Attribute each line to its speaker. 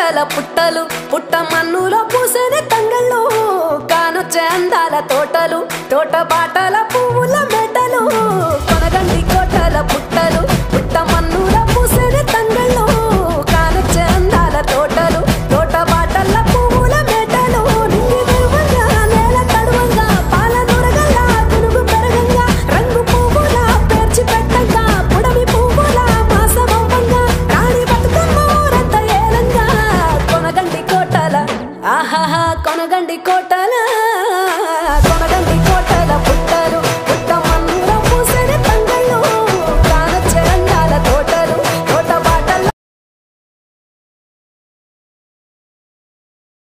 Speaker 1: కోటల పుట్టలు పుట్ట మన్నులో పూసేనే తంగళ్ళు కానొచ్చే అందాల తోటలు తోట బాటల పువ్వుల మెటలు కొనగండి కోటల పుట్టలు పుట్ట మన్నులో పూసేనే తంగళ్ళు కానొచ్చే అందాల తోటలు తోట బాటల పువ్వుల మెటలు నింగి వెలువంగా నేల తడువంగా పాల నురగల్లా గునుగు పెరగంగా రంగు పువ్వుల పేర్చి పెట్టంగా పుడమి పువ్వుల మాసవంగా రాణి బతుకమ్మ ఊరంత ఏలంగా కొనగండి కోటల ఆహాహా కొనగండి కోటల